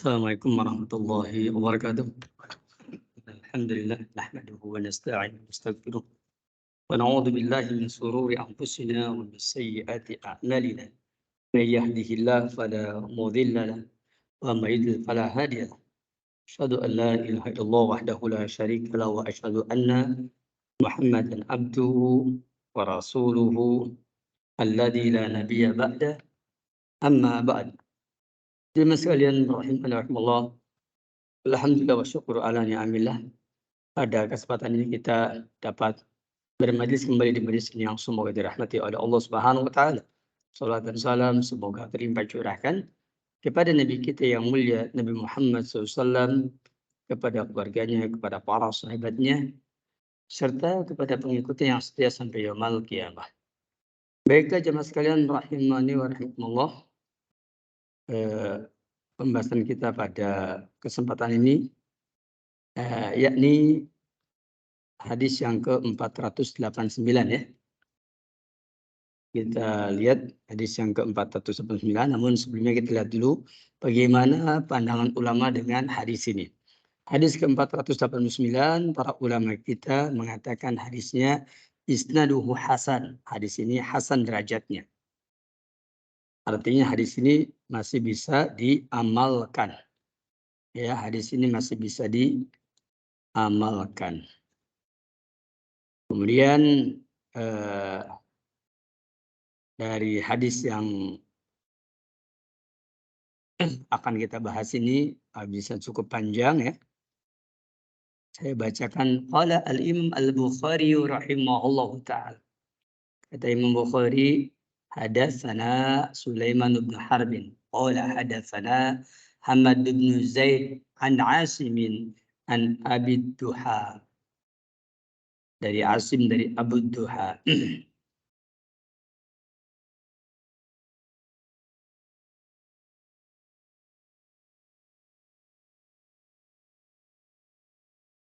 Assalamualaikum warahmatullahi wabarakatuh. Alhamdulillah nahmaduhu wa nasta'inuhu wa nastaghfiruh wa na'udzu billahi min shururi anfusina wa min sayyiati a'malina. May yahdihillahu fala mudilla lahu wa may yudlil fala hadiya lahu. Asyhadu an la ilaha illallah wahdahu la syarika lahu wa asyhadu anna Muhammadan abduhu wa rasuluhu alladzi la nabiyya ba'da. Amma ba'd. Jemaah sekalian rahimani rahimallah. Alhamdulillah wa syukur ala ni'amillah. Pada kesempatan ini kita dapat bermajlis kembali di majlis yang semoga dirahmati oleh Allah Subhanahu wa taala. Salat dan salam semoga terlimpah curahkan kepada Nabi kita yang mulia Nabi Muhammad SAW, kepada keluarganya, kepada para sahabatnya, serta kepada pengikutnya yang setia sampai yaumul qiyamah. Baiklah jemaah sekalian rahimani wa rahimakumullah. Pembahasan kita pada kesempatan ini yakni hadis yang ke-489 ya. Kita lihat hadis yang ke-489, namun sebelumnya kita lihat dulu bagaimana pandangan ulama dengan hadis ini. Hadis ke-489, para ulama kita mengatakan hadisnya isnaduhu hasan. Hadis ini hasan derajatnya. Artinya hadis ini masih bisa diamalkan. Ya, hadis ini masih bisa diamalkan. Kemudian dari hadis yang akan kita bahas ini bisa cukup panjang ya. Saya bacakan qala al-Imam Al-Bukhari rahimahullahu taala. Kata Imam Bukhari, hadatsana Sulaiman bin Harbin. Qala hadatsana Hamad bin Zaid an Asim an Abi Duha. Dari Asim dari Abu Duha.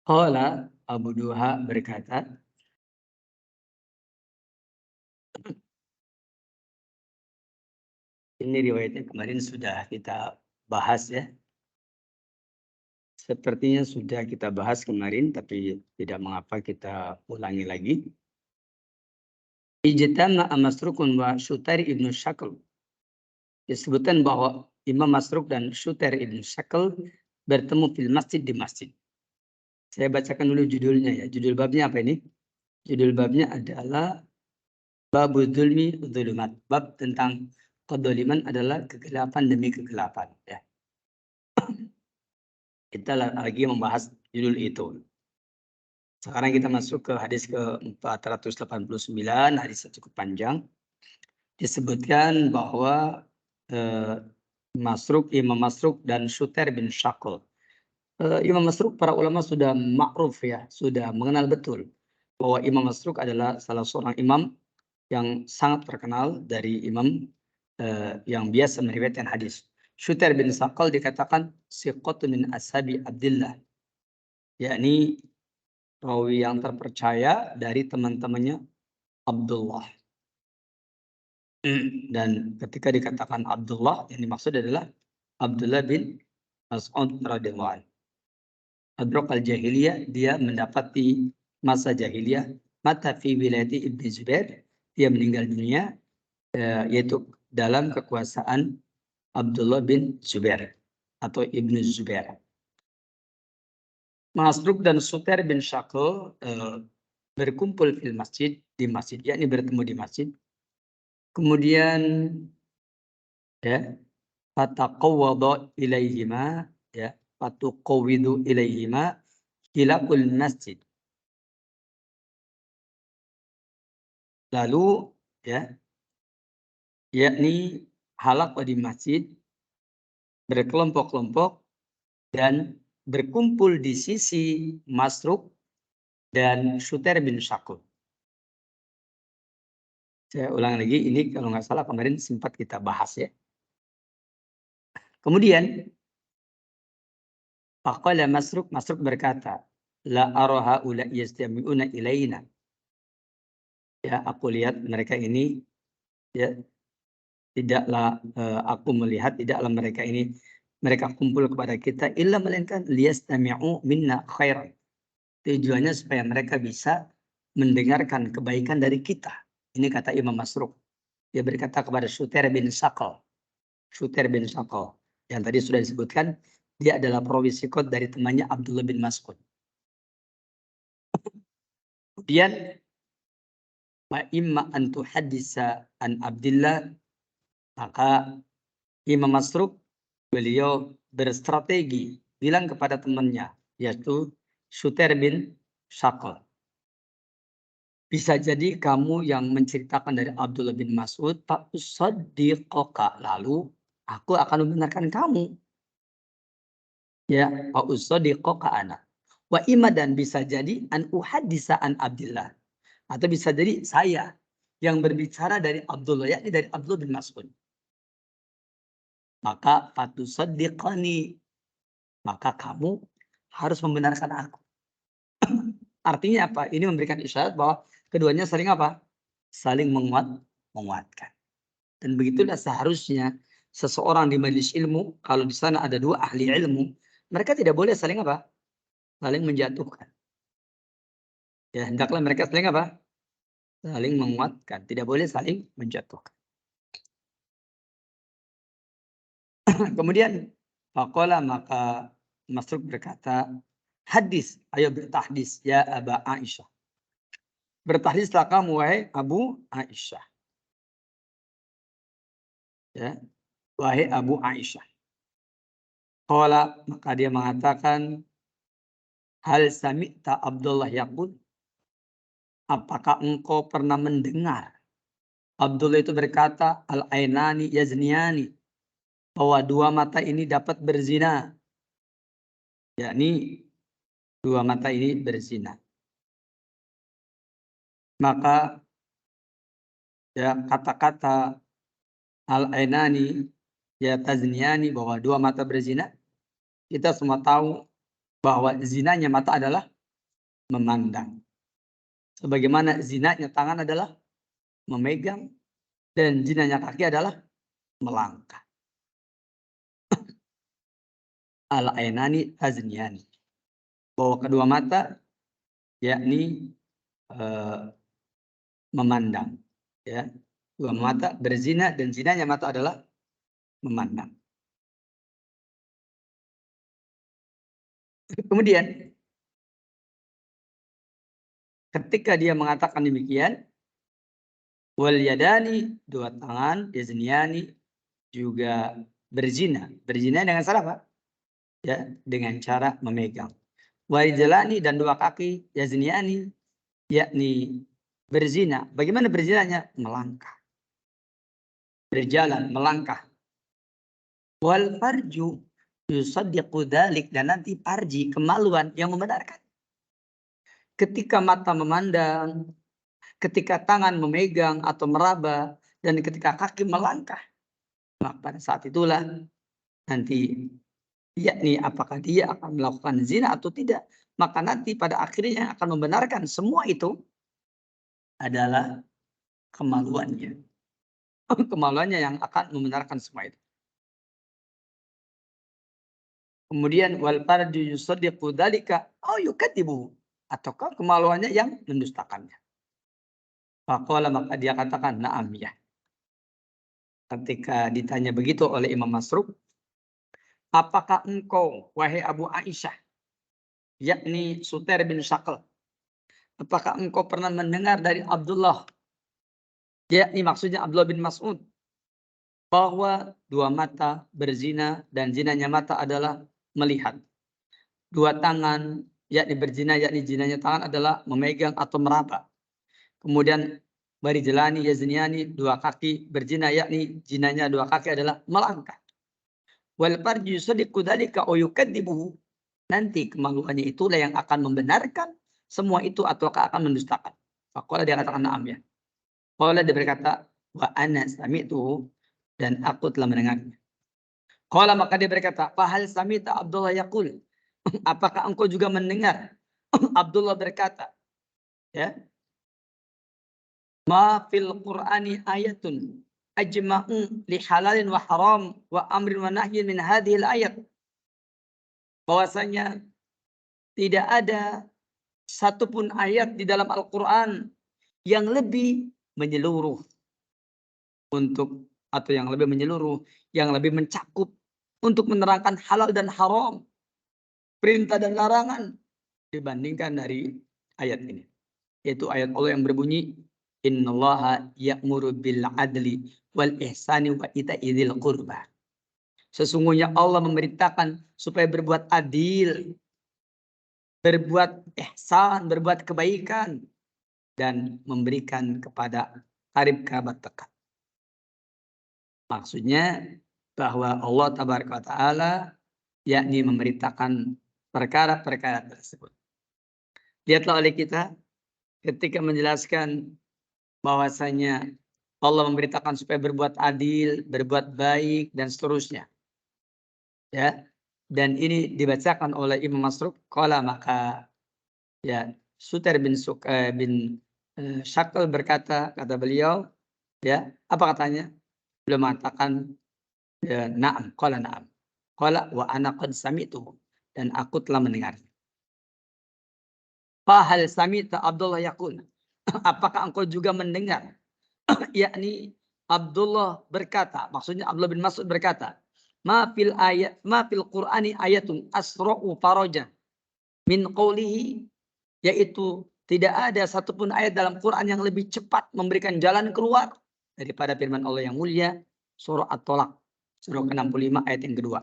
Qala Abu Duha berkata, ini riwayatnya kemarin sudah kita bahas ya. Sepertinya sudah kita bahas kemarin, tapi tidak mengapa kita ulangi lagi. Ijtama Masrukun wa Syutair ibnu Syakl. Disebutkan bahwa Imam Masruk dan Syutair ibnu Syakl bertemu di masjid. Saya bacakan dulu judulnya ya. Judul babnya apa ini? Judul babnya adalah Babul Dzulmi Dzulumat. Bab tentang kedoliman adalah kegelapan demi kegelapan. Ya. Kita lagi membahas judul itu. Sekarang kita masuk ke hadis ke-489, hadis yang cukup panjang. Disebutkan bahwa Imam Masruk dan Syutair bin Syakl. Imam Masruk, para ulama sudah ma'ruf ya, sudah mengenal betul bahwa Imam Masruk adalah salah seorang imam yang sangat terkenal dari imam yang biasa meriwayatkan hadis. Syutair bin Syakl dikatakan siqatun min ashabi Abdillah, yakni rawi yang terpercaya dari teman-temannya Abdullah. Dan ketika dikatakan Abdullah, yang dimaksud adalah Abdullah bin Mas'ud radhiyallahu anhu. Adrak al-jahiliyah, dia mendapati masa jahiliyah, mata fi wilayati Ibnu Zubair, dia meninggal dunia yaitu dalam kekuasaan Abdullah bin Zubair atau Ibnu Zubair. Masruk dan Syutair bin Syakl berkumpul di masjid, yakni bertemu di masjid. Kemudian ya, fataqawwada ilaihima, ya, fatuqawwidu ilaihima hilakul masjid. Lalu ya, yakni halaqah di masjid berkelompok-kelompok dan berkumpul di sisi Masruk dan Syutair bin Syakl. Saya ulang lagi, ini kalau nggak salah kemarin sempat kita bahas ya. Kemudian faqala Masruk berkata, la araha ula yastami'una ilaina. Ya, aku lihat mereka ini ya, tidaklah mereka ini mereka kumpul kepada kita illa melainkan liyastami'u minna khairan. Tujuannya supaya mereka bisa mendengarkan kebaikan dari kita. Ini kata Imam Masruq. Dia berkata kepada Syuter bin Saqal. Syuter bin Saqal. Yang tadi sudah disebutkan, dia adalah perawi sikot dari temannya Abdullah bin Mas'ud. Kemudian, wa imma an tuhaddisa an Abdillah, maka Imam Masruq, beliau berstrategi bilang kepada temannya, yaitu Syuter bin Saqal. Bisa jadi kamu yang menceritakan dari Abdullah bin Mas'ud, Pak Usaddiqoka. Lalu aku akan membenarkan kamu. Ya, Pak Usaddiqoka ana. Wa ima, dan bisa jadi an uhadisa an Abdullah. Atau bisa jadi saya yang berbicara dari Abdullah, yakni dari Abdullah bin Mas'ud. Maka Pak Usaddiqani. Maka kamu harus membenarkan aku. Artinya apa? Ini memberikan isyarat bahwa keduanya saling apa? Saling menguatkan. Dan begitulah seharusnya seseorang di majelis ilmu, kalau di sana ada dua ahli ilmu, mereka tidak boleh saling apa? Saling menjatuhkan. Ya, hendaklah mereka saling apa? Saling menguatkan. Tidak boleh saling menjatuhkan. Kemudian, faqala, maka Masruq berkata, hadis, ayo bertahdis ya Aba Aisyah. Bertahdislah kamu wahai Abu Aisyah. Ya, wahai Abu Aisyah. Qala, maka dia mengatakan, hal sami'ta Abdullah yaqul, apakah engkau pernah mendengar Abdullah itu berkata, al-ainani yazniyani, bahwa dua mata ini dapat berzina. Yakni dua mata ini berzina. Maka ya kata-kata al-ainani ya tazniyani, bahwa dua mata berzina, kita semua tahu bahwa zinanya mata adalah memandang. Sebagaimana zinanya tangan adalah memegang, dan zinanya kaki adalah melangkah. Al-ainani tazniyani, bahwa kedua mata yakni memandang, ya, dua mata berzina, dan zinanya mata adalah memandang. Kemudian ketika dia mengatakan demikian, wal yadani, dua tangan, yazniyani, juga berzina. Berzina dengan cara apa? Ya, dengan cara memegang. Wal jalani, dan dua kaki, yazniyani, yakni berzina. Bagaimana berzinanya? Melangkah. Berjalan, melangkah. Wal farju yusaddiqu dzalik, dan nanti farji, kemaluan, yang membenarkan. Ketika mata memandang, ketika tangan memegang atau meraba, dan ketika kaki melangkah, maka pada saat itulah nanti yakni apakah dia akan melakukan zina atau tidak. Maka nanti pada akhirnya akan membenarkan semua itu adalah kemaluannya. Kemaluannya yang akan membenarkan semua itu. Kemudian wal farju yusaddiqu dzalika aw yukadzibuhu, ataukah kemaluannya yang mendustakannya. Faqala, maka dia katakan na'am, ya. Ketika ditanya begitu oleh Imam Masruq, apakah engkau wahai Abu Aisyah, yakni Suter bin Saqal, apakah engkau pernah mendengar dari Abdullah, yakni maksudnya Abdullah bin Mas'ud, bahwa dua mata berzina, dan zinanya mata adalah melihat. Dua tangan yakni berzina, yakni zinanya tangan adalah memegang atau meraba. Kemudian barijalani yazniyani, dua kaki berzina, yakni zinanya dua kaki adalah melangkah. Wal farju yusaddiqu dzalika aw yukadzibuhu, nanti kemaluannya itulah yang akan membenarkan semua itu ataukah akan mendustakan. Faqala, dia katakan na'am, ya. Qala, dia berkata wa ana sami'tuhu, dan aku telah mendengarnya. Qala, maka dia berkata, fa hal sami'ta Abdullah yaqul, apakah engkau juga mendengar Abdullah berkata, ya, ma fil Qur'ani ayatun ajma'u li halalin wa haram wa amrin wa nahyin min hadhil ayat. Bahwasanya tidak ada satupun ayat di dalam Al-Quran yang lebih menyeluruh untuk atau yang lebih menyeluruh, yang lebih mencakup untuk menerangkan halal dan haram, perintah dan larangan dibandingkan dari ayat ini. Yaitu ayat Allah yang berbunyi, innallaha ya'muru bil adli wal ihsani wa ita'i dzil qurba. Sesungguhnya Allah memerintahkan supaya berbuat adil, berbuat ihsan, berbuat kebaikan, dan memberikan kepada karib kerabat dekat. Maksudnya bahwa Allah tabaraka wa ta'ala yakni memerintahkan perkara-perkara tersebut. Lihatlah oleh kita ketika menjelaskan bahwasanya Allah memerintahkan supaya berbuat adil, berbuat baik, dan seterusnya. Ya, dan ini dibacakan oleh Imam Masruq. Qala, maka ya Suter bin Syakal berkata, kata beliau, ya apa katanya? Beliau mengatakan, ya, na'am, qala na'am. Qala wa ana qad sami'tuhu, dan aku telah mendengar. Fahal sami'ta Abdullah yaqul, apakah engkau juga mendengar? Yakni Abdullah berkata, maksudnya Abdullah bin Mas'ud berkata, ma fil Qur'ani ayatun asra'u farajan min qawlihi, yaitu tidak ada satupun ayat dalam Quran yang lebih cepat memberikan jalan keluar daripada firman Allah yang mulia, surah At-Tolak, surah ke-65 ayat yang kedua.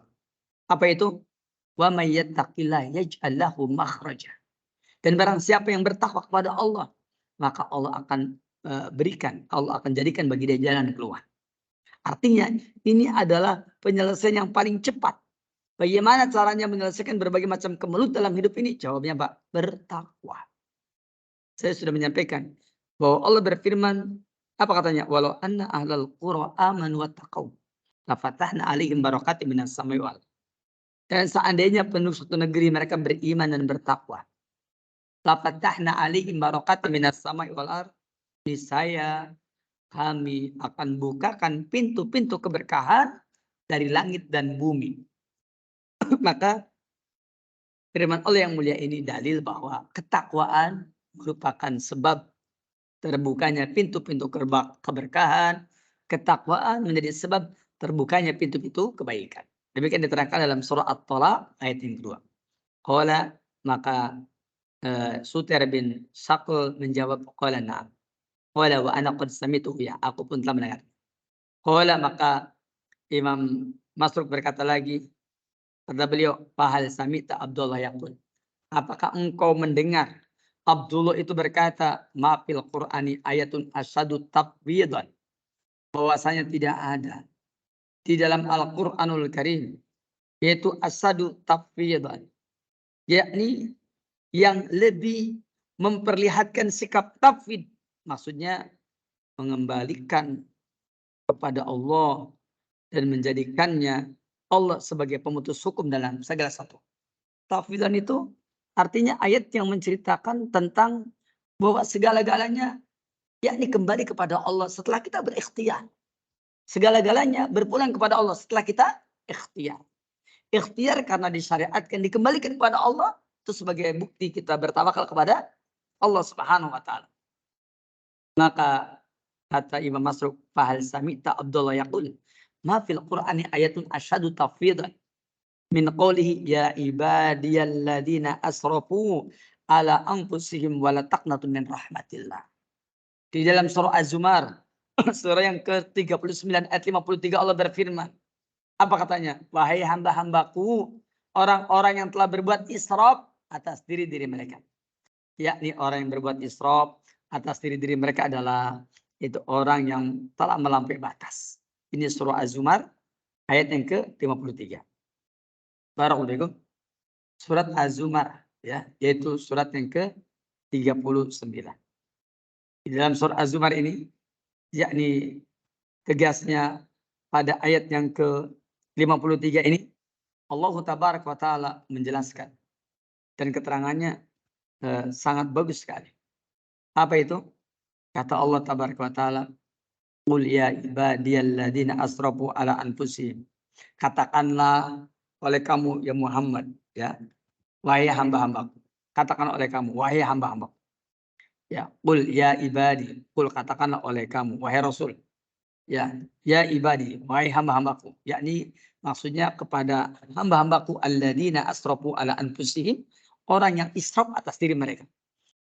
Apa itu? Wa may yattaqillaha yaj'al lahu makhraja. Dan barang siapa yang bertakwa kepada Allah, maka Allah akan berikan, Allah akan jadikan bagi dia jalan keluar. Artinya ini adalah penyelesaian yang paling cepat. Bagaimana caranya menyelesaikan berbagai macam kemelut dalam hidup ini? Jawabnya Pak, bertakwa. Saya sudah menyampaikan bahwa Allah berfirman, apa katanya? Walau anna ahlal qura amanu wattaqau lafatahna alaihim barakatim minas samai wal. Dan seandainya penduduk suatu negeri mereka beriman dan bertakwa, lafatahna alaihim barakatim minas samai wal ard, niscaya kami akan bukakan pintu-pintu keberkahan dari langit dan bumi. Maka firman Allah yang mulia ini dalil bahwa ketakwaan merupakan sebab terbukanya pintu-pintu keberkahan. Ketakwaan menjadi sebab terbukanya pintu-pintu kebaikan. Demikian diterangkan dalam surah At-Tolak ayat yang kedua. Qala, maka Suter bin Syakal menjawab, qala na'am. Qala wa ana qad sami'tuhu, ya aku pun telah mendengar. Qala, maka Imam Masruq berkata lagi, kata beliau, fahal sami'ta Abdullah yaqul, apakah engkau mendengar Abdullah itu berkata, ma fil Qur'ani ayatun asyadu tafwidan, bahwasanya tidak ada di dalam Al-Qur'anul Karim yaitu asyadu tafwidan, yakni yang lebih memperlihatkan sikap tafwid, maksudnya mengembalikan kepada Allah dan menjadikannya Allah sebagai pemutus hukum dalam segala satu. Tafwidan itu artinya ayat yang menceritakan tentang bahwa segala-galanya yakni kembali kepada Allah setelah kita berikhtiar. Segala-galanya berpulang kepada Allah setelah kita ikhtiar. Ikhtiar karena disyariatkan dikembalikan kepada Allah, itu sebagai bukti kita bertawakal kepada Allah Subhanahu wa taala. Maka kata Imam Masruq, fahal sami'ta Abdullah yaqul, ma fil Qur'ani ayatun asyadu tafwidan min qawlihi ya ibadiyalladzina asrafu ala anfusihim wa la taqnatu min rahmatillah. Di dalam surah Az-Zumar, surah yang ke-39 ayat 53 Allah berfirman. Apa katanya? Wahai hamba-hambaku, orang-orang yang telah berbuat israf atas diri-diri mereka. Yakni orang yang berbuat israf atas diri-diri mereka adalah itu orang yang telah melampaui batas. Ini surah Az-Zumar ayat yang ke-53. Barakallahu. Surat Az-Zumar, ya, yaitu surat yang ke-39. Di dalam surat Az-Zumar ini, yakni tegasnya pada ayat yang ke-53 ini, Allah Tabaraka wa Ta'ala menjelaskan. Dan keterangannya sangat bagus sekali. Apa itu? Kata Allah Tabaraka wa Ta'ala, Qul ya ibadiyalladzina asrafu ala anfusihim. Katakanlah oleh kamu ya Muhammad, ya, wahai hamba-hambaku. Katakan oleh kamu, wahai hamba-hambaku. Ya, qul ya ibadi, qul katakanlah oleh kamu, wahai Rasul. Ya, ya ibadi, wahai hamba-hambaku. Yakni maksudnya kepada hamba-hambaku alladzina asrafu ala anfusihim, orang yang israf atas diri mereka.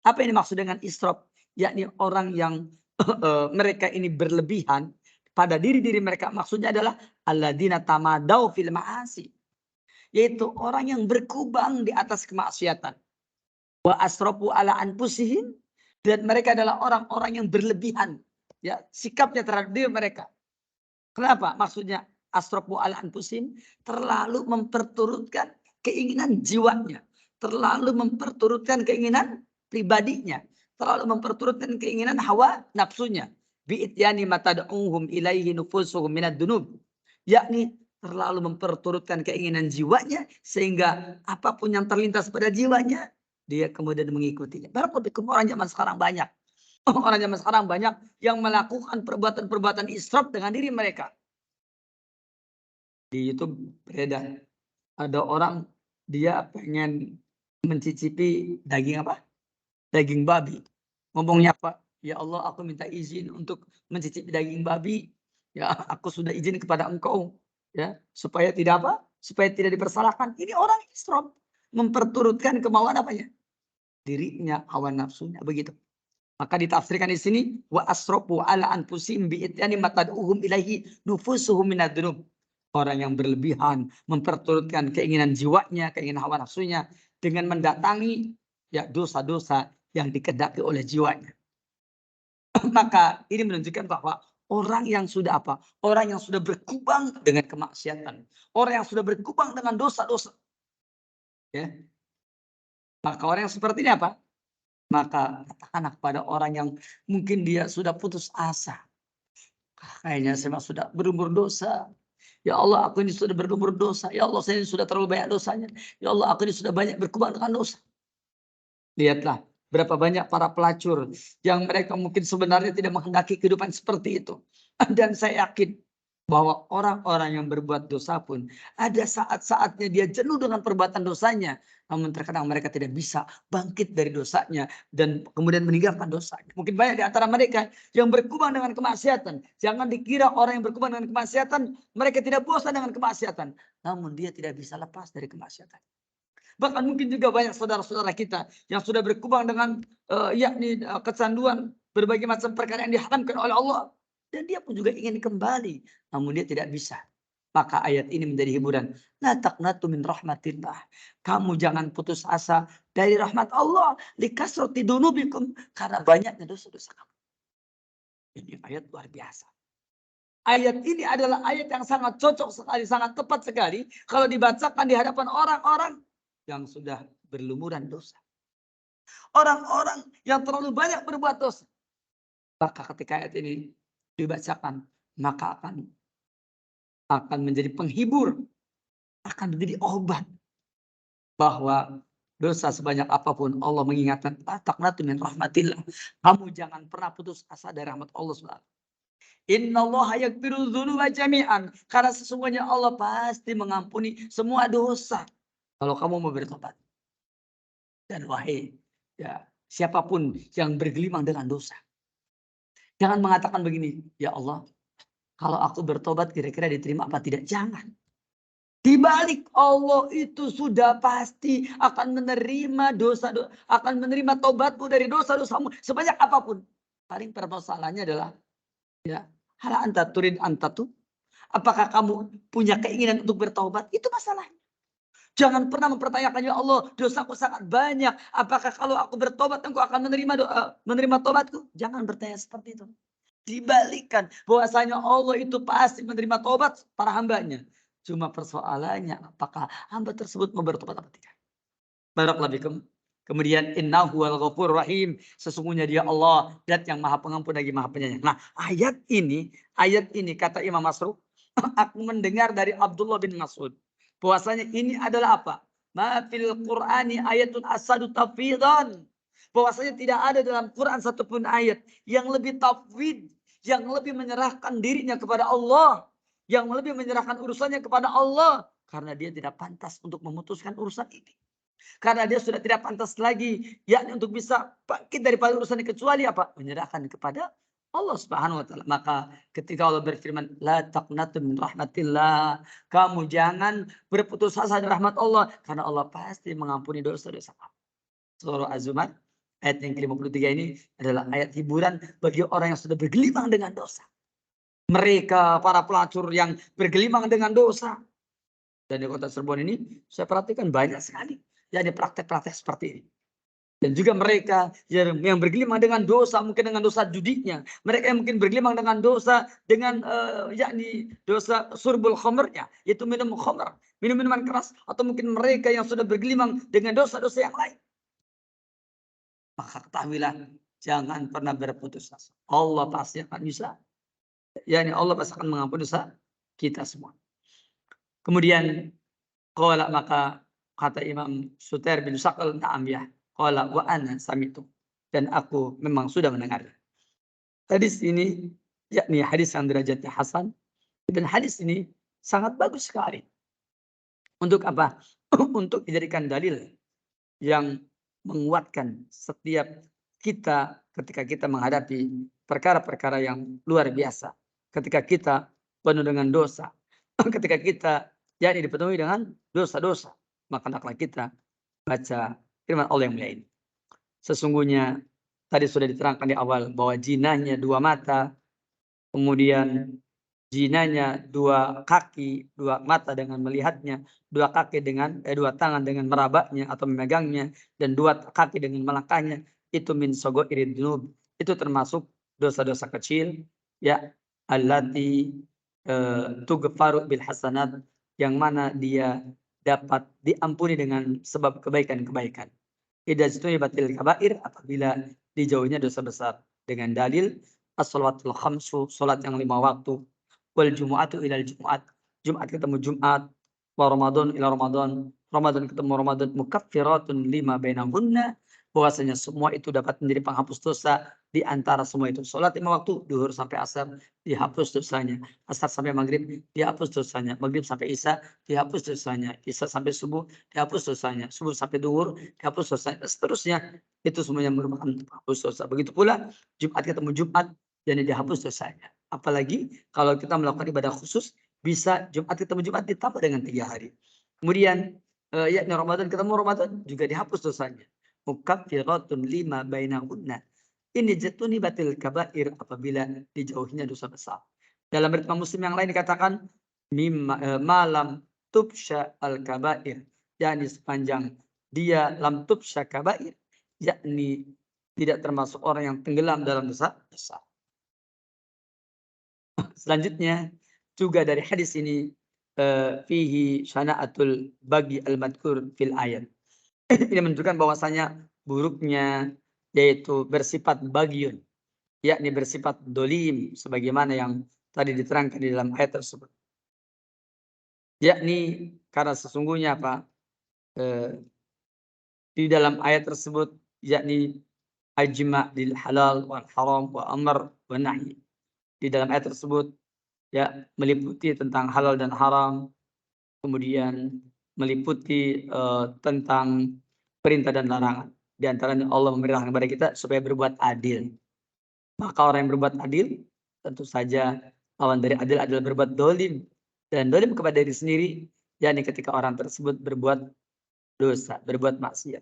Apa ini maksud dengan israf? Yakni orang yang mereka ini berlebihan pada diri-diri mereka. Maksudnya adalah alladzina tamadau fil ma'asi. Yaitu orang yang berkubang di atas kemaksiatan. Wa asrafu ala anfusihim, dan mereka adalah orang-orang yang berlebihan, ya, sikapnya terhadap diri mereka. Kenapa? Maksudnya asrafu ala anfusihim, terlalu memperturutkan keinginan jiwanya, terlalu memperturutkan keinginan pribadinya, terlalu memperturutkan keinginan hawa nafsunya. Bi'ityani matad'uhum ilaihi nufusuhum minad dunub. Yakni terlalu memperturutkan keinginan jiwanya sehingga apapun yang terlintas pada jiwanya dia kemudian mengikutinya. Barakallahu orang zaman sekarang banyak. Orang zaman sekarang banyak yang melakukan perbuatan-perbuatan israf dengan diri mereka. Di YouTube beredar ada orang dia pengen mencicipi daging apa? Daging babi. Ngomongnya apa? Ya Allah, aku minta izin untuk mencicipi daging babi. Ya, aku sudah izin kepada engkau. Ya, supaya tidak apa? Supaya tidak dipersalahkan. Ini orang israf, memperturutkan kemauan apanya? Dirinya, hawa nafsunya, begitu. Maka ditafsirkan di sini wa asrafu ala anfusihim bi ityani matad'uhum ilaihi nufusuhum minad dunub. Orang yang berlebihan memperturutkan keinginan jiwanya, keinginan hawa nafsunya dengan mendatangi ya dosa-dosa yang dikehendaki oleh jiwanya. Maka ini menunjukkan bahwa orang yang sudah apa? Orang yang sudah berkubang dengan kemaksiatan, orang yang sudah berkubang dengan dosa-dosa, ya. Maka orang yang seperti ini apa? Maka katakanlah kepada orang yang mungkin dia sudah putus asa. Kayaknya saya sudah berumur dosa. Ya Allah, aku ini sudah berumur dosa. Ya Allah, saya ini sudah terlalu banyak dosanya. Ya Allah, aku ini sudah banyak berkubang dengan dosa. Lihatlah berapa banyak para pelacur yang mereka mungkin sebenarnya tidak menghendaki kehidupan seperti itu. Dan saya yakin bahwa orang-orang yang berbuat dosa pun ada saat-saatnya dia jenuh dengan perbuatan dosanya. Namun terkadang mereka tidak bisa bangkit dari dosanya dan kemudian meninggalkan dosanya. Mungkin banyak di antara mereka yang berkubang dengan kemaksiatan. Jangan dikira orang yang berkubang dengan kemaksiatan, mereka tidak bosan dengan kemaksiatan. Namun dia tidak bisa lepas dari kemaksiatan. Bahkan mungkin juga banyak saudara-saudara kita yang sudah berkubang dengan yakni kecanduan berbagai macam perkara yang diharamkan oleh Allah. Dan dia pun juga ingin kembali. Namun dia tidak bisa. Maka ayat ini menjadi hiburan. La taqnatu min rahmatillah. Kamu jangan putus asa dari rahmat Allah. Likasrati dunubikum. Karena banyaknya dosa-dosa kamu. Ini ayat luar biasa. Ayat ini adalah ayat yang sangat cocok sekali. Sangat tepat sekali. Kalau dibacakan di hadapan orang-orang yang sudah berlumuran dosa. Orang-orang yang terlalu banyak berbuat dosa. Maka ketika ayat ini dibacakan, maka akan menjadi penghibur, akan menjadi obat bahwa dosa sebanyak apapun Allah mengingatkan, la taqnatu min rahmatillah. Kamu jangan pernah putus asa dari rahmat Allah SWT. Innallaha yaghfiru dzunuba jami'an. Karena sesungguhnya Allah pasti mengampuni semua dosa kalau kamu mau bertobat. Dan wahai ya siapapun yang bergelimang dengan dosa, jangan mengatakan begini, ya Allah, kalau aku bertobat kira-kira diterima apa tidak? Jangan. Di balik Allah itu sudah pasti akan menerima akan menerima tobatmu dari dosa-dosamu sebanyak apapun. Paling permasalahannya adalah ya, hal anta turid antatu. Apakah kamu punya keinginan untuk bertobat? Itu masalahnya. Jangan pernah mempertanyakan, ya Allah, dosaku sangat banyak. Apakah kalau aku bertobat engkau akan menerima tobatku? Jangan bertanya seperti itu. Dibalikkan bahwasanya Allah itu pasti menerima tobat para hambanya. Cuma persoalannya apakah hamba tersebut mau bertobat atau tidak. Barakallahu fikum. Kemudian innahu wal ghafur rahim. Sesungguhnya dia Allah, zat yang maha pengampun lagi maha penyayang. Nah, ayat ini kata Imam Masruq, aku mendengar dari Abdullah bin Mas'ud. Bahwasanya ini adalah apa? Ma fil Qur'ani ayatun asadu tafwidan. Bahwasanya tidak ada dalam Quran satupun ayat yang lebih tafwid, yang lebih menyerahkan dirinya kepada Allah, yang lebih menyerahkan urusannya kepada Allah, karena dia tidak pantas untuk memutuskan urusan ini. Karena dia sudah tidak pantas lagi, yakni untuk bisa bangkit daripada urusan ini, kecuali apa? Menyerahkan kepada Allah Subhanahu wa taala. Maka ketika Allah berfirman, la taqnatu min rahmatillah, kamu jangan berputus asa dari rahmat Allah, karena Allah pasti mengampuni dosa-dosa kamu. Surah Az-Zumar ayat yang ke-53 ini adalah ayat hiburan bagi orang yang sudah bergelimang dengan dosa. Mereka para pelacur yang bergelimang dengan dosa. Dan di kota Cirebon ini saya perhatikan banyak sekali jadi praktek-praktek seperti ini. Dan juga mereka yang bergelimang dengan dosa, mungkin dengan dosa judinya. Mereka yang mungkin bergelimang dengan dosa, dengan yakni dosa surbul khomernya, yaitu minum khomer, minum minuman keras. Atau mungkin mereka yang sudah bergelimang dengan dosa-dosa yang lain. Maka ketahuilah, jangan pernah berputus asa. Allah pasti akan bisa. Yani Allah pasti akan mengampuni dosa kita semua. Kemudian, maka kata Imam Suter bin Saqal, na'am ya. Qala wa ana sami'tu. Dan aku memang sudah mendengar. Hadis ini, yakni hadis yang derajatnya hasan. Dan hadis ini sangat bagus sekali. Untuk apa? Untuk dijadikan dalil yang menguatkan setiap kita ketika kita menghadapi perkara-perkara yang luar biasa. Ketika kita penuh dengan dosa. Ketika kita jadi dipenuhi dengan dosa-dosa. Maka hendaklah kita baca firman Allah yang mulia ini. Sesungguhnya tadi sudah diterangkan di awal bahwa jinanya dua mata, kemudian jinanya dua kaki, dua mata dengan melihatnya, dua kaki dengan dua tangan dengan merabaknya atau memegangnya, dan dua kaki dengan melangkahnya. Itu min sogoirid dzunub. Itu termasuk dosa-dosa kecil, ya, allati tughfaru bil hasanat, yang mana dia dapat diampuni dengan sebab kebaikan-kebaikan. Idza batil kabair, apabila dijauhinya dosa besar, dengan dalil as-shalawatul khamsu, salat yang 5 waktu, wal jumu'atu ilal jumu'at, Jumat ketemu Jumat, wa Ramadan ila Ramadan, Ramadan ketemu Ramadan, mukaffiratun lima bainahunna, bahwasanya semua itu dapat menjadi penghapus dosa di antara semua itu. Salat 5 waktu, duhur sampai asar dihapus dosanya, asar sampai maghrib dihapus dosanya, maghrib sampai isya dihapus dosanya, isya sampai subuh dihapus dosanya, subuh sampai duhur dihapus dosanya, dan seterusnya. Itu semuanya merupakan penghapus dosa. Begitu pula Jumat ketemu Jumat, dan dihapus dosanya. Apalagi kalau kita melakukan ibadah khusus, bisa Jumat ketemu Jumat ditambah dengan 3 hari. Kemudian yakni Ramadan ketemu Ramadan juga dihapus dosanya. Mukaffiratun lima bainahunna. Ini jatuni batil kabair, apabila dijauhinya dosa besar. Dalam riwayat Muslim yang lain dikatakan malam tubsya al kabair, yakni sepanjang dia lam tubsya kabair, yakni tidak termasuk orang yang tenggelam dalam dosa besar. Selanjutnya juga dari hadis ini fihi syana'atul bagi al-madkur fil ayat. Ini menunjukkan bahwasanya buruknya yaitu bersifat bagiun, yakni bersifat dolim, sebagaimana yang tadi diterangkan di dalam ayat tersebut. Yakni karena sesungguhnya apa? Di dalam ayat tersebut yakni ajma' lil halal wal haram wa amr wa nahi. Di dalam ayat tersebut ya meliputi tentang halal dan haram, kemudian meliputi tentang perintah dan larangan. Di antaranya Allah memerintahkan kepada kita supaya berbuat adil. Maka orang yang berbuat adil tentu saja lawan dari adil adalah berbuat dolim. Dan dolim kepada diri sendiri, yakni ketika orang tersebut berbuat dosa, berbuat maksiat,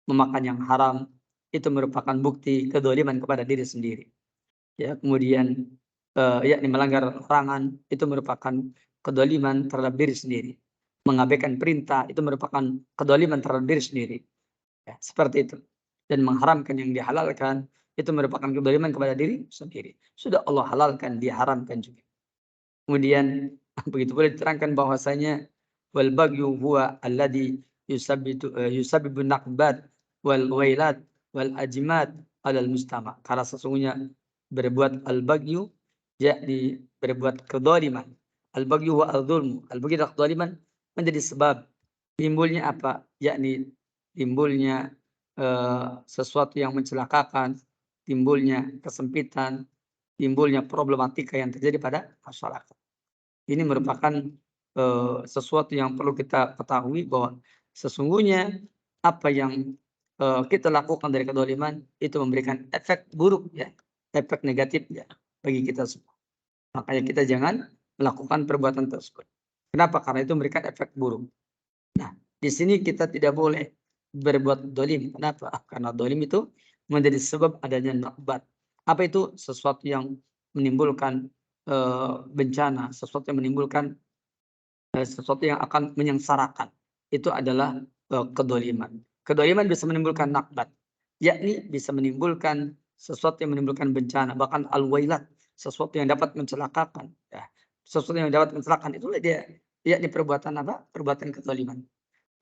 memakan yang haram, itu merupakan bukti kedoliman kepada diri sendiri. Ya, kemudian yakni melanggar larangan, itu merupakan kedoliman terhadap diri sendiri. Mengabaikan perintah itu merupakan kedoliman terhadap diri sendiri. Ya, seperti itu. Dan mengharamkan yang dihalalkan itu merupakan kedoliman kepada diri sendiri. Sudah Allah halalkan, diharamkan juga. Kemudian begitu boleh diterangkan bahwasanya wal bagyu huwa alladhi yusabbibu naqbat wal wailat wal ajmat alal mustama. Karena sesungguhnya berbuat al bagyu yakni berbuat kedoliman. Al bagyu wa al-zulmu. Al bagyu dan kedoliman menjadi sebab timbulnya apa? Yakni timbulnya sesuatu yang mencelakakan, timbulnya kesempitan, timbulnya problematika yang terjadi pada masyarakat. Ini merupakan sesuatu yang perlu kita ketahui bahwa sesungguhnya apa yang kita lakukan dari kedoliman itu memberikan efek buruk ya, efek negatif ya bagi kita semua. Makanya kita jangan melakukan perbuatan tersebut. Kenapa? Karena itu memberikan efek buruk. Nah, di sini kita tidak boleh berbuat dolim. Kenapa? Karena dolim itu menjadi sebab adanya nakbat. Apa itu? Sesuatu yang menimbulkan bencana, sesuatu yang menimbulkan sesuatu yang akan menyengsarakan. Itu adalah kedoliman. Kedoliman bisa menimbulkan nakbat, yakni bisa menimbulkan sesuatu yang menimbulkan bencana, bahkan al-wailat, sesuatu yang dapat mencelakakan. Ya. Sesuatu yang dapat mencelakakan itulah dia, yakni perbuatan apa? Perbuatan kedoliman.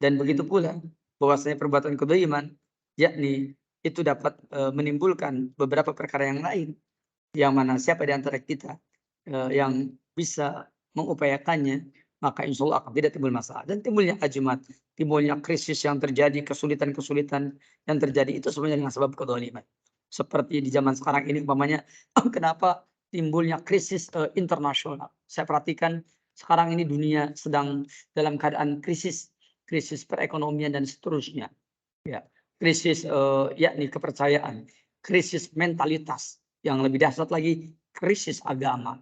Dan begitu pula bahwasanya perbuatan kedoliman, yakni itu dapat menimbulkan beberapa perkara yang lain, yang mana siapa di antara kita yang bisa mengupayakannya, maka insya Allah akan tidak timbul masalah. Dan timbulnya ajimat, timbulnya krisis yang terjadi, kesulitan-kesulitan yang terjadi itu sebenarnya dengan sebab kedoliman. Seperti di zaman sekarang ini umpamanya, kenapa timbulnya krisis internasional. Saya perhatikan sekarang ini dunia sedang dalam keadaan krisis, krisis perekonomian dan seterusnya. Ya, krisis yakni kepercayaan, krisis mentalitas, yang lebih dahsyat lagi krisis agama.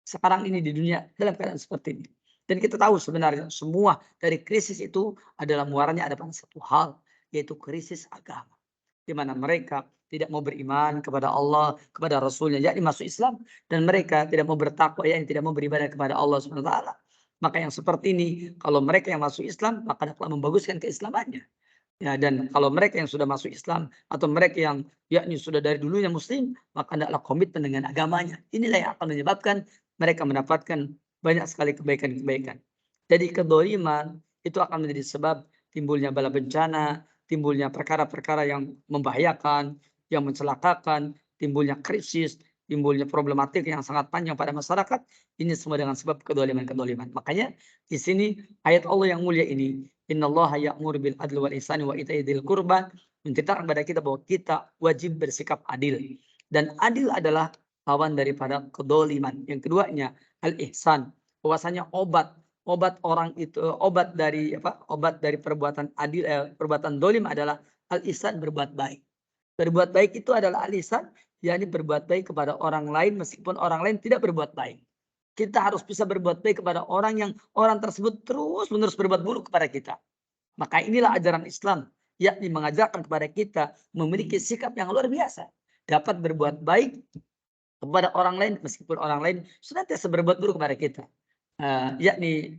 Sekarang ini di dunia dalam keadaan seperti ini. Dan kita tahu sebenarnya semua dari krisis itu adalah muaranya ada pada satu hal, yaitu krisis agama. Di mana mereka tidak mau beriman kepada Allah, kepada Rasulnya, yakni masuk Islam. Dan mereka tidak mau bertakwa, yakni tidak mau beribadah kepada Allah SWT. Maka yang seperti ini, kalau mereka yang masuk Islam, maka dapat membaguskan keislamannya. Ya, dan kalau mereka yang sudah masuk Islam atau mereka yang yakni sudah dari dulunya Muslim, maka hendaklah komitmen dengan agamanya. Inilah yang akan menyebabkan mereka mendapatkan banyak sekali kebaikan-kebaikan. Jadi kedoliman itu akan menjadi sebab timbulnya bala bencana, timbulnya perkara-perkara yang membahayakan, yang mencelakakan, timbulnya krisis, timbulnya problematik yang sangat panjang pada masyarakat. Ini semua dengan sebab kedoliman-kedoliman. Makanya di sini ayat Allah yang mulia ini, Innallaha ya'muru bil adli wal ihsani wa ita'i dzil qurba, menceritakan kepada kita bahwa kita wajib bersikap adil. Dan adil adalah lawan daripada kedoliman. Yang keduanya al-ihsan, bahwasanya obat orang itu obat dari apa? Obat dari perbuatan adil perbuatan dolim adalah al-ihsan, berbuat baik. Berbuat baik itu adalah al-ihsan, yakni berbuat baik kepada orang lain meskipun orang lain tidak berbuat baik. Kita harus bisa berbuat baik kepada orang yang orang tersebut terus-menerus berbuat buruk kepada kita. Maka inilah ajaran Islam, yakni mengajarkan kepada kita memiliki sikap yang luar biasa. Dapat berbuat baik kepada orang lain meskipun orang lain senantiasa berbuat buruk kepada kita. Yakni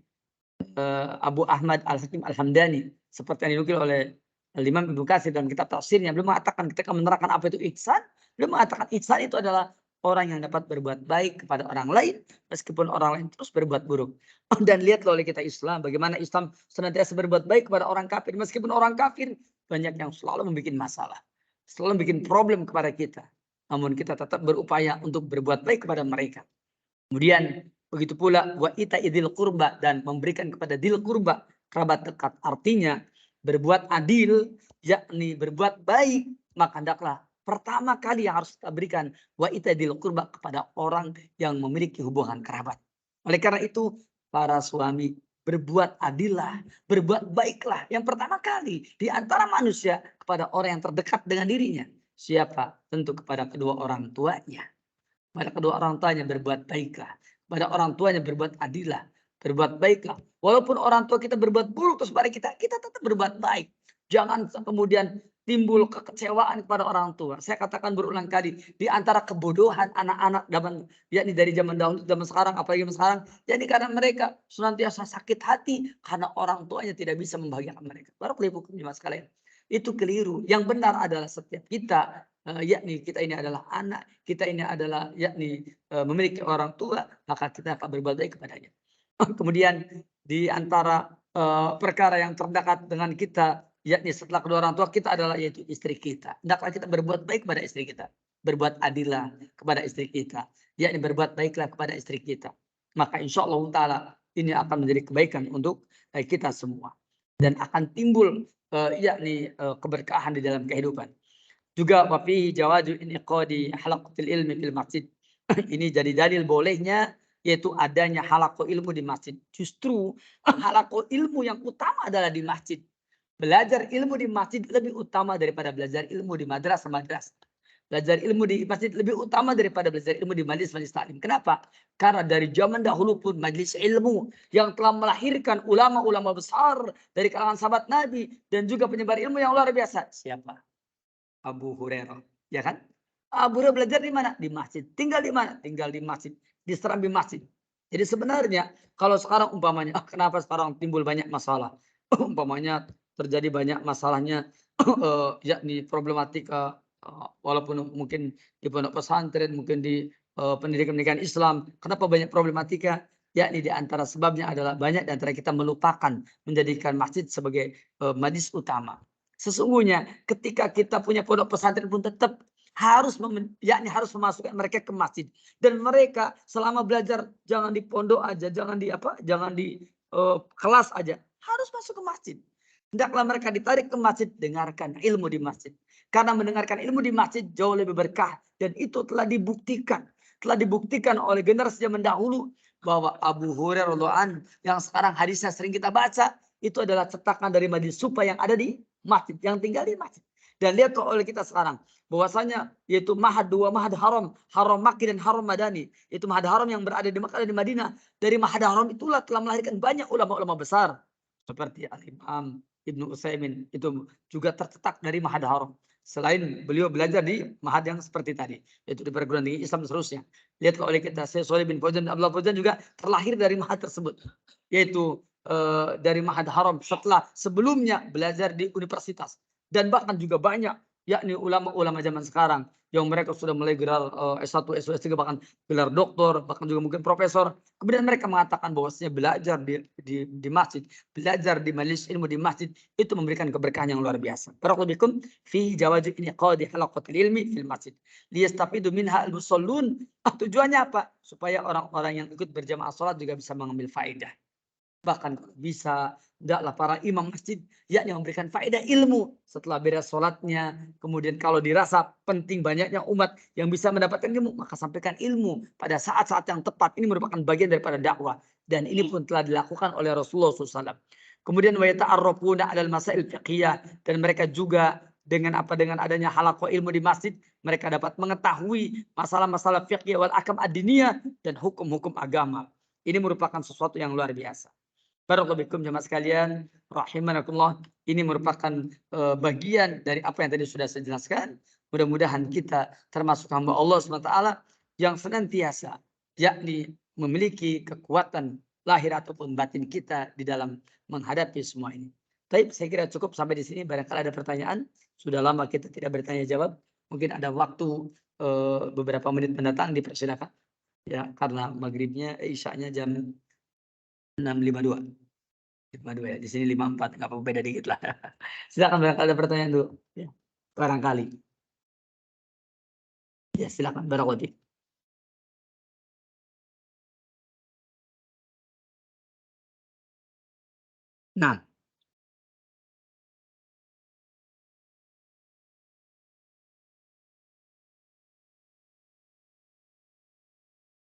Abu Ahmad Al-Hakim Al-Hamdani, seperti yang dinukil oleh Imam Ibnu Katsir dalam kitab tafsirnya, beliau mengatakan ketika menerangkan apa itu ihsan, beliau mengatakan ihsan itu adalah orang yang dapat berbuat baik kepada orang lain meskipun orang lain terus berbuat buruk. Dan lihat oleh kita Islam, bagaimana Islam senantiasa berbuat baik kepada orang kafir meskipun orang kafir banyak yang selalu membuat masalah, selalu bikin problem kepada kita. Namun kita tetap berupaya untuk berbuat baik kepada mereka. Kemudian begitu pula wa ita idil kurba, dan memberikan kepada dil kurba, kerabat dekat. Artinya berbuat adil, yakni berbuat baik, maka hendaklah pertama kali yang harus kita berikan wa ita idil kurba kepada orang yang memiliki hubungan kerabat. Oleh karena itu para suami, berbuat adillah, berbuat baiklah yang pertama kali di antara manusia kepada orang yang terdekat dengan dirinya. Siapa? Tentu kepada kedua orang tuanya. Pada kedua orang tuanya berbuat baiklah. Pada orang tuanya berbuat adillah. Berbuat baiklah. Walaupun orang tua kita berbuat buruk terus pada kita tetap berbuat baik. Jangan kemudian timbul kekecewaan kepada orang tua. Saya katakan berulang kali, di antara kebodohan anak-anak yakni dari zaman dahulu zaman sekarang, apalagi zaman sekarang, yakni karena mereka senantiasa sakit hati karena orang tuanya tidak bisa membahagiakan mereka. Baru keliru mas kalian. Itu keliru. Yang benar adalah setiap kita, yakni kita ini adalah anak, kita ini adalah yakni memiliki orang tua, maka kita akan berbuat baik kepadanya. Kemudian di antara perkara yang terdekat dengan kita, yakni setelah kedua orang tua kita adalah yaitu istri kita. Hendaklah kita berbuat baik kepada istri kita, berbuat adillah kepada istri kita, yakni berbuat baiklah kepada istri kita. Maka insya Allah Taala ini akan menjadi kebaikan untuk kita semua dan akan timbul yakni keberkahan di dalam kehidupan. Juga wafihi jawadu iniqadi halaqatil ilmi fil masjid. Ini jadi dalil bolehnya yaitu adanya halaqah ilmu di masjid. Justru halaqah ilmu yang utama adalah di masjid. Belajar ilmu di masjid lebih utama daripada belajar ilmu di madrasah-madrasah. Belajar ilmu di masjid lebih utama daripada belajar ilmu di majelis-majelis taklim. Kenapa? Karena dari zaman dahulu pun majelis ilmu yang telah melahirkan ulama-ulama besar dari kalangan sahabat Nabi dan juga penyebar ilmu yang luar biasa. Siapa? Abu Hurairah, ya kan? Abu Hurairah belajar di mana? Di masjid. Tinggal di mana? Tinggal di masjid. Di serambi masjid. Jadi sebenarnya kalau sekarang umpamanya, kenapa sekarang timbul banyak masalah? Umpamanya terjadi banyak masalahnya, yakni problematika, walaupun mungkin di pondok pesantren, mungkin di pendidikan-pendidikan Islam. Kenapa banyak problematika? Yakni di antara sebabnya adalah banyak di antara kita melupakan menjadikan masjid sebagai majlis utama. Sesungguhnya ketika kita punya pondok pesantren pun tetap harus yakni harus memasukkan mereka ke masjid dan mereka selama belajar jangan di pondok aja, jangan di kelas aja, harus masuk ke masjid. Hendaklah mereka ditarik ke masjid, dengarkan ilmu di masjid. Karena mendengarkan ilmu di masjid jauh lebih berkah dan itu telah dibuktikan oleh generasi zaman dahulu bahwa Abu Hurairah radhiyallahu anhu yang sekarang hadisnya sering kita baca itu adalah cetakan dari majlis supa yang ada di masjid, yang tinggal di masjid. Dan lihat oleh kita sekarang bahwasanya yaitu dua mahad haram, haram Makki dan haram Madani. Itu mahad haram yang berada di Makkah dan di Madinah. Dari mahad haram itulah telah melahirkan banyak ulama-ulama besar seperti Al-Imam Ibnu Utsaimin, itu juga tercetak dari mahad haram. Selain beliau belajar di mahad yang seperti tadi, yaitu di perguruan tinggi Islam seterusnya. Lihat oleh kita, Syekh Shalih bin Fauzan dan Abdullah Fauzan juga terlahir dari mahad tersebut, yaitu dari mahad haram setelah sebelumnya belajar di universitas. Dan bahkan juga banyak yakni ulama-ulama zaman sekarang yang mereka sudah mulai gelar S1, S2, S3 bahkan gelar doktor, bahkan juga mungkin profesor. Kemudian mereka mengatakan bahwasanya belajar di masjid, belajar di majelis ilmu di masjid itu memberikan keberkahan yang luar biasa. Barakallahu fi jawazil inqadi halaqatil ilmi fil masjid. Liyastafidu minha al-musallun. Tujuannya apa? Supaya orang-orang yang ikut berjamaah salat juga bisa mengambil faedah. Bahkan bisa hendaklah para imam masjid yakni memberikan faedah ilmu setelah beres sholatnya. Kemudian kalau dirasa penting banyaknya umat yang bisa mendapatkan ilmu, maka sampaikan ilmu pada saat-saat yang tepat. Ini merupakan bagian daripada dakwah dan ini pun telah dilakukan oleh Rasulullah SAW. Kemudian wa yata'arrafuna 'alal masail fiqhiyah, dan mereka juga dengan adanya halaqah ilmu di masjid, mereka dapat mengetahui masalah-masalah fiqh wal ahkam ad-diniyah dan hukum-hukum agama. Ini merupakan sesuatu yang luar biasa. Barakallahu fikum jemaah sekalian, rahimakumullah. Ini merupakan bagian dari apa yang tadi sudah saya jelaskan. Mudah-mudahan kita termasuk hamba Allah SWT yang senantiasa yakni memiliki kekuatan lahir ataupun batin kita di dalam menghadapi semua ini. Baik, saya kira cukup sampai di sini. Barangkali ada pertanyaan. Sudah lama kita tidak bertanya jawab. Mungkin ada waktu beberapa menit mendatang, dipersilakan. Ya, karena maghribnya, isyanya jam 6.52. 52 ya. Di sini 54, nggak apa-apa, beda dikit lah. Silakan barangkali ada pertanyaan dulu. Ya, barangkali. Ya, silakan barakallahu. Nah,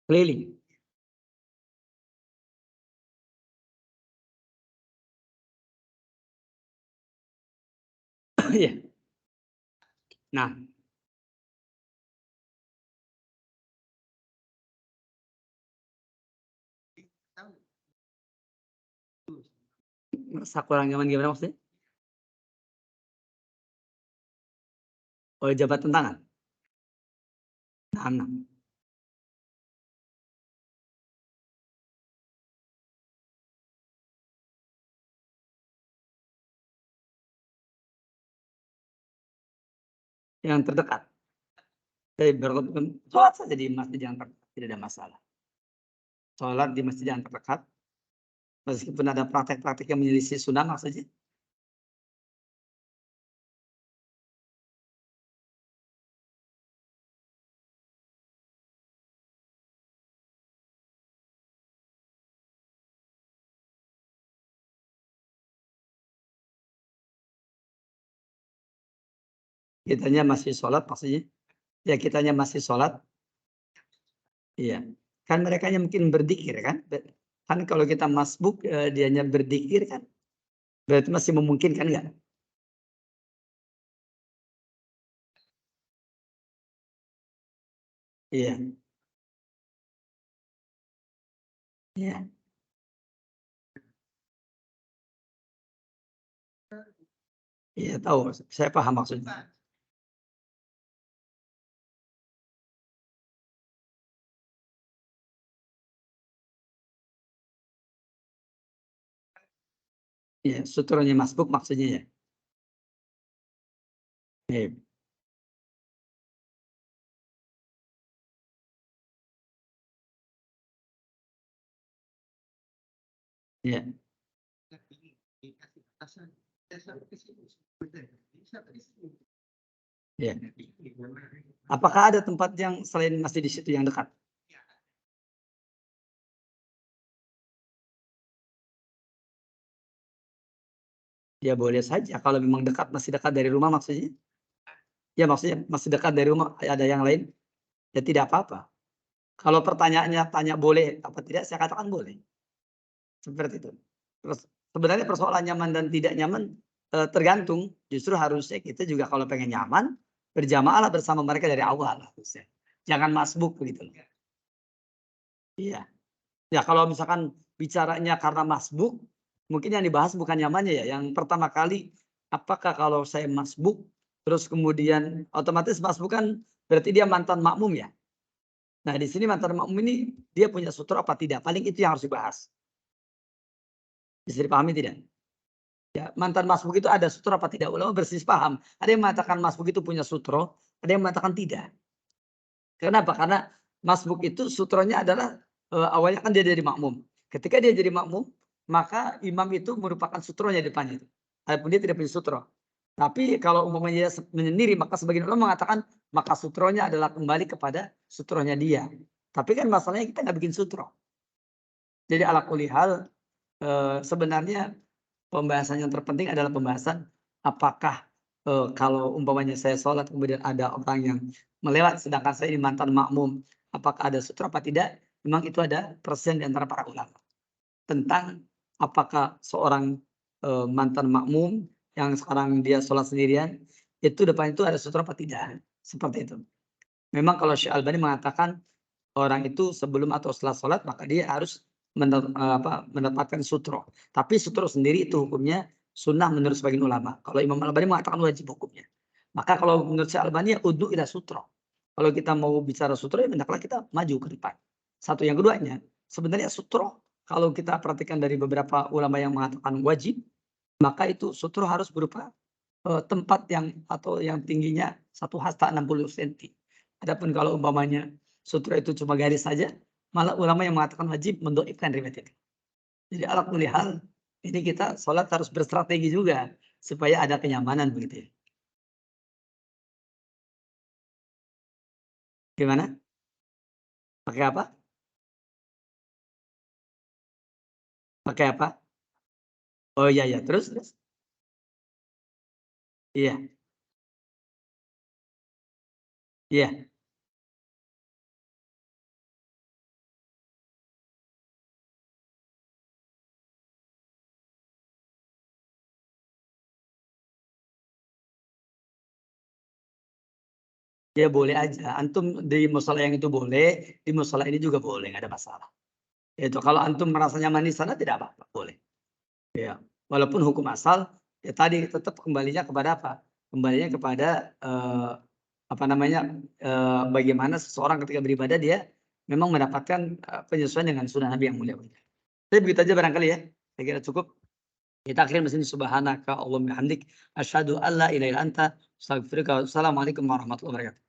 keliling. Iya. Nah, kurang nyaman gimana maksudnya? Oh, jabatan tangan. Nah, nah. Yang terdekat. Jadi sholat saja di masjid yang terdekat, tidak ada masalah. Sholat di masjid yang terdekat, meskipun ada praktek-praktek yang menyelisih sunnah maksudnya. Kitanya masih sholat maksudnya. Ya, kitanya masih sholat. Iya. Kan mereka mungkin berzikir kan? Kan kalau kita masbuk, dianya berzikir kan, berarti masih memungkinkan nggak? Iya, iya, iya tahu, saya paham maksudnya. Iya, sutranya masbuk maksudnya ya? Iya, iya, iya. Apakah ada tempat yang selain masjid di situ yang dekat? Ya boleh saja kalau memang dekat, masih dekat dari rumah maksudnya? Ya maksudnya masih dekat dari rumah, ada yang lain, ya tidak apa-apa. Kalau pertanyaannya tanya boleh apa tidak, saya katakan boleh, seperti itu. Terus sebenarnya persoalan nyaman dan tidak nyaman, tergantung, justru harusnya kita juga kalau pengen nyaman, berjamaahlah bersama mereka dari awal harusnya. Jangan masbuk begitu loh. Iya. Ya kalau misalkan bicaranya karena masbuk, mungkin yang dibahas bukan nyamannya ya, yang pertama kali, apakah kalau saya masbuk, terus kemudian otomatis masbuk kan berarti dia mantan makmum ya? Nah di sini mantan makmum ini, dia punya sutra apa tidak? Paling itu yang harus dibahas. Bisa dipahami tidak? Ya, mantan masbuk itu ada sutra apa tidak? Ulama berselisih paham. Ada yang mengatakan masbuk itu punya sutro, ada yang mengatakan tidak. Kenapa? Karena masbuk itu sutronya adalah, awalnya kan dia jadi makmum. Ketika dia jadi makmum, maka imam itu merupakan sutronya di depannya itu. Adapun dia tidak punya sutro. Tapi kalau umpamanya dia menyendiri, maka sebagian ulama mengatakan, maka sutronya adalah kembali kepada sutronya dia. Tapi kan masalahnya kita nggak bikin sutro. Jadi ala kulli hal, sebenarnya pembahasan yang terpenting adalah pembahasan apakah, kalau umpamanya saya sholat kemudian ada orang yang melewat sedangkan saya ini mantan makmum, apakah ada sutra apa tidak? Memang itu ada perselisihan di antara para ulama tentang apakah seorang, mantan makmum yang sekarang dia sholat sendirian, itu depan itu ada sutra apa tidak? Seperti itu. Memang kalau Syekh Albani mengatakan orang itu sebelum atau setelah sholat maka dia harus mendapatkan sutro. Tapi sutro sendiri itu hukumnya sunnah menurut sebagian ulama. Kalau Imam Al-Albani mengatakan wajib hukumnya. Maka kalau menurut Syekh Albani ya udhu ila sutro. Kalau kita mau bicara sutro ya hendaklah kita maju ke depan. Satu yang keduanya, sebenarnya sutro kalau kita perhatikan dari beberapa ulama yang mengatakan wajib, maka itu sutro harus berupa, tempat yang atau yang tingginya 1 hasta 60 senti. Adapun kalau umpamanya sutra itu cuma garis saja, malah ulama yang mengatakan wajib mendhaifkan riwayat itu. Jadi ala kulli hal, ini kita sholat harus berstrategi juga supaya ada kenyamanan begitu ya. Gimana? Pakai apa? Pakai apa? Oh iya iya, terus terus? Iya iya. Ya boleh aja, antum di mushola yang itu boleh, di mushola ini juga boleh, nggak ada masalah. Itu kalau antum merasa nyaman di sana tidak apa-apa, boleh. Ya, walaupun hukum asal, ya tadi tetap kembalinya kepada apa? Kembalinya kepada, apa namanya, bagaimana seseorang ketika beribadah dia memang mendapatkan, penyesuaian dengan sunnah Nabi yang mulia. Tapi begitu aja barangkali ya, saya kira cukup. Kita akhiri di sini subhanaka Allahumma bihamdik asyhadu an la ilaha illa anta astaghfiruka wa assalamualaikum warahmatullahi wabarakatuh.